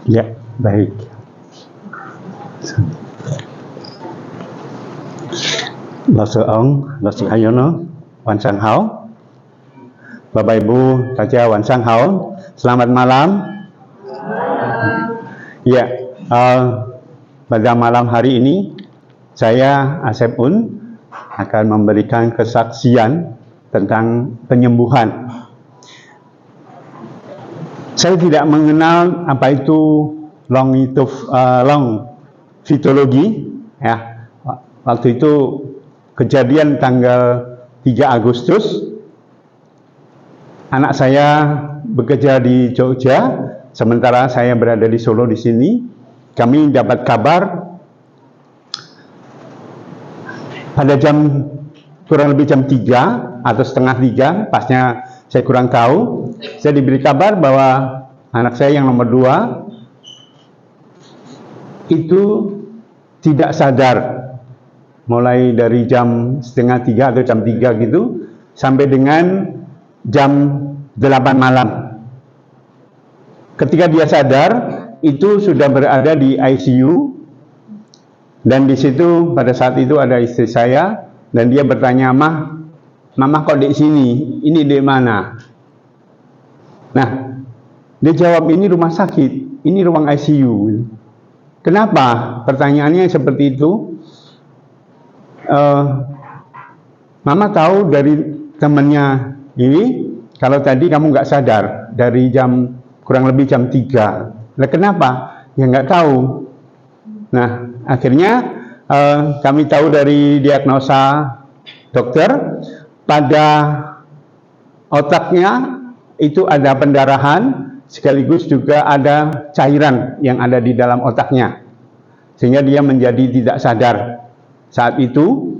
Ya, baik. Lo sư ông, lo sư Hayono, Wan Sang Hao. Bapak Ibu, Taja Wan Sang Hao, selamat malam. Ya, pada malam hari ini saya Asep Un akan memberikan kesaksian tentang penyembuhan. Saya tidak mengenal apa itu longitudinologi, ya. Waktu itu kejadian tanggal 3 Agustus, anak saya bekerja di Jogja, sementara saya berada di Solo di sini. Kami dapat kabar pada kurang lebih jam 3 atau setengah 3, pasnya saya kurang tahu. Saya diberi kabar bahwa anak saya yang nomor 2 itu tidak sadar mulai dari jam setengah 3 atau jam 3 gitu sampai dengan jam 8 malam. Ketika dia sadar, itu sudah berada di ICU, dan di situ pada saat itu ada istri saya, dan dia bertanya, Mama kok di sini? Ini di mana? Nah, dia jawab, ini rumah sakit, ini ruang ICU. Kenapa? Pertanyaannya seperti itu. Mama tahu dari temannya ini, kalau tadi kamu nggak sadar dari kurang lebih jam 3. Nah, kenapa? Ya nggak tahu. Nah, akhirnya kami tahu dari diagnosa dokter, pada otaknya itu ada pendarahan, sekaligus juga ada cairan yang ada di dalam otaknya, sehingga dia menjadi tidak sadar. Saat itu,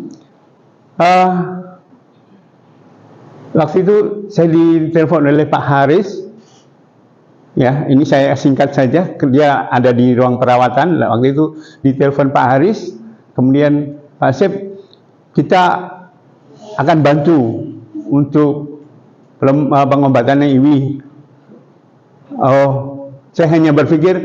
waktu itu saya ditelepon oleh Pak Haris. Ya, ini saya singkat saja. Dia ada di ruang perawatan. Waktu itu ditelepon Pak Haris, kemudian Pak Asep, kita akan bantu untuk pengobatannya Iwi. Saya hanya berpikir,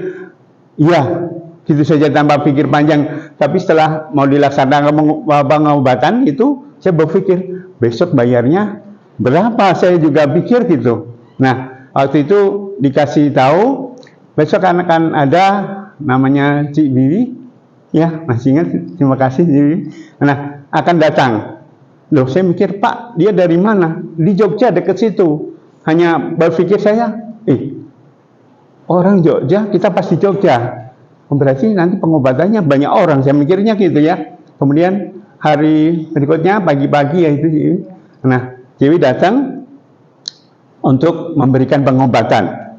iya, gitu saja tanpa pikir panjang. Tapi setelah mau dilaksanakan pengobatan itu, saya berpikir besok bayarnya berapa? Saya juga pikir gitu. Nah, waktu itu dikasih tahu besok akan ada namanya Cik Bibi, ya masih ingat, terima kasih Cik Bibi. Nah, akan datang. Loh, saya mikir, Pak, dia dari mana? Di Jogja, dekat situ. Hanya berpikir saya, orang Jogja, kita pasti Jogja. Berarti nanti pengobatannya banyak orang, saya mikirnya gitu ya. Kemudian hari berikutnya, pagi-pagi ya itu, nah, Dewi datang untuk memberikan pengobatan.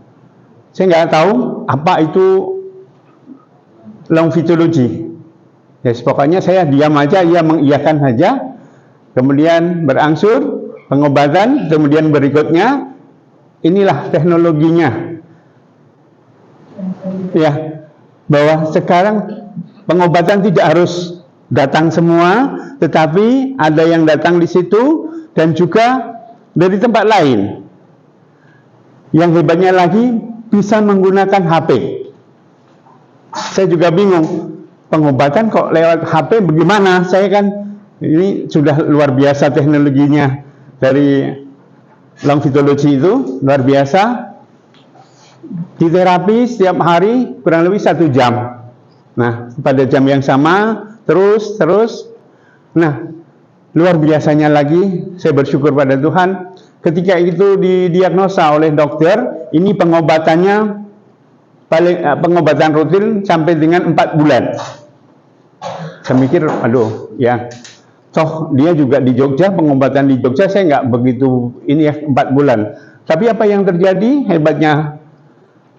Saya nggak tahu apa itu longitudinologi. Ya, pokoknya saya diam aja, ia mengiyakan saja. Kemudian berangsur pengobatan, kemudian berikutnya inilah teknologinya. Ya, bahwa sekarang pengobatan tidak harus datang semua, tetapi ada yang datang di situ dan juga dari tempat lain. Yang hebatnya lagi bisa menggunakan HP. Saya juga bingung, pengobatan kok lewat HP bagaimana? Saya kan ini sudah luar biasa teknologinya dari longitudinologi itu, luar biasa. Di terapi setiap hari kurang lebih 1 jam. Nah, pada jam yang sama terus. Nah, luar biasanya lagi, saya bersyukur pada Tuhan. Ketika itu didiagnosa oleh dokter, ini pengobatannya pengobatan rutin sampai dengan 4 bulan. Saya mikir, aduh, ya, toh dia juga di Jogja, pengobatan di Jogja saya nggak begitu ini ya, 4 bulan. Tapi apa yang terjadi hebatnya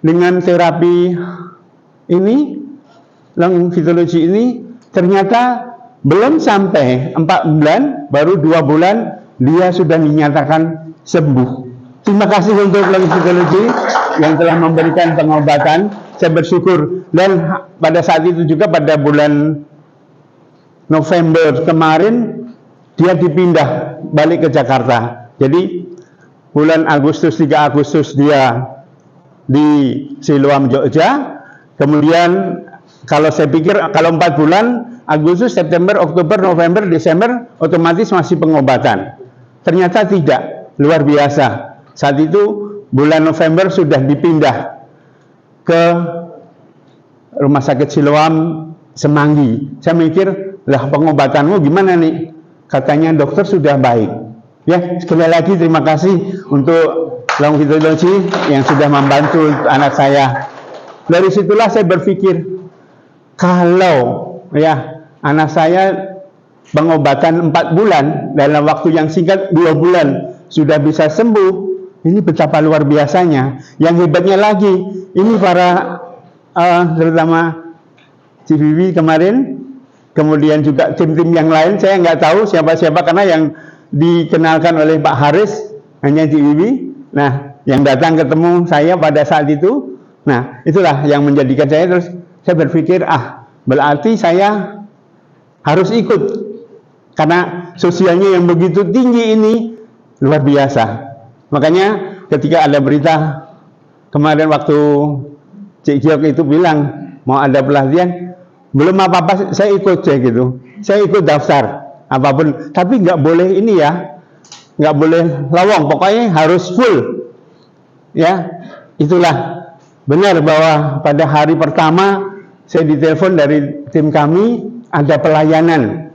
dengan terapi ini, longitudinologi ini, ternyata belum sampai 4 bulan, baru 2 bulan dia sudah dinyatakan sembuh. Terima kasih untuk longitudinologi yang telah memberikan pengobatan. Saya bersyukur. Dan pada saat itu juga pada bulan November kemarin dia dipindah balik ke Jakarta. Jadi bulan Agustus, 3 Agustus dia di Siloam, Jogja. Kemudian kalau saya pikir kalau 4 bulan, Agustus, September, Oktober, November, Desember, otomatis masih pengobatan. Ternyata tidak, luar biasa. Saat itu bulan November sudah dipindah ke Rumah Sakit Siloam Semanggi. Saya mikir, lah pengobatanmu gimana nih? Katanya dokter sudah baik. Ya, sekali lagi terima kasih untuk Longitudology yang sudah membantu anak saya. Dari situlah saya berpikir, kalau ya anak saya pengobatan 4 bulan dalam waktu yang singkat 2 bulan sudah bisa sembuh, ini betapa luar biasanya. Yang hebatnya lagi, ini para terutama CVV kemarin, kemudian juga tim-tim yang lain, saya nggak tahu siapa-siapa karena yang dikenalkan oleh Pak Haris hanya CVV. Nah, yang datang ketemu saya pada saat itu, nah itulah yang menjadikan saya terus saya berpikir, berarti saya harus ikut karena sosialnya yang begitu tinggi ini luar biasa. Makanya ketika ada berita kemarin waktu Cik Giok itu bilang mau ada pelatihan, belum apa-apa saya ikut saya gitu. Saya ikut daftar apapun, tapi nggak boleh ini ya, nggak boleh lowong, pokoknya harus full. Ya, itulah benar bahwa pada hari pertama saya ditelepon dari tim kami ada pelayanan.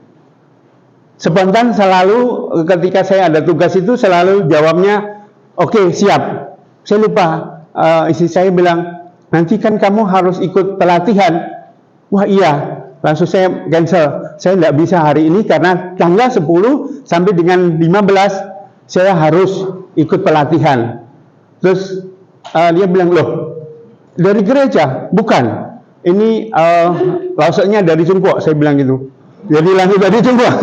Spontan selalu ketika saya ada tugas itu selalu jawabnya oke, siap. Saya lupa, istri saya bilang nanti kan kamu harus ikut pelatihan. Wah iya, langsung saya cancel. Saya tidak bisa hari ini karena tanggal 10 sampai dengan 15 saya harus ikut pelatihan. Terus dia bilang, loh dari gereja? Bukan, ini lausanya dari Cungkuak. Saya bilang gitu. Jadi langsung dari Cungkuak.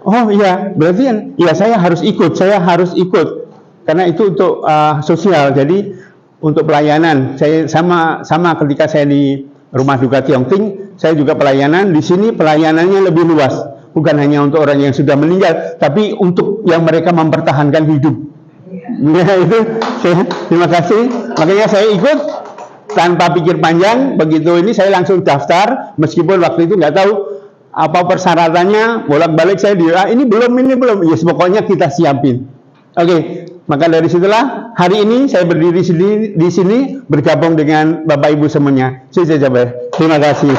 Oh iya, berarti ya saya harus ikut karena itu untuk sosial. Jadi untuk pelayanan, saya sama ketika saya di Rumah Duka Tiongting, saya juga pelayanan. Di sini pelayanannya lebih luas, bukan hanya untuk orang yang sudah meninggal, tapi untuk yang mereka mempertahankan hidup. Ya itu, terima kasih. Makanya saya ikut tanpa pikir panjang. Begitu ini saya langsung daftar, meskipun waktu itu nggak tahu apa persyaratannya. Bolak-balik saya ini belum. Yes, pokoknya kita siapin. Oke. Maka dari situlah hari ini saya berdiri di sini bergabung dengan Bapak Ibu semuanya. Terima kasih.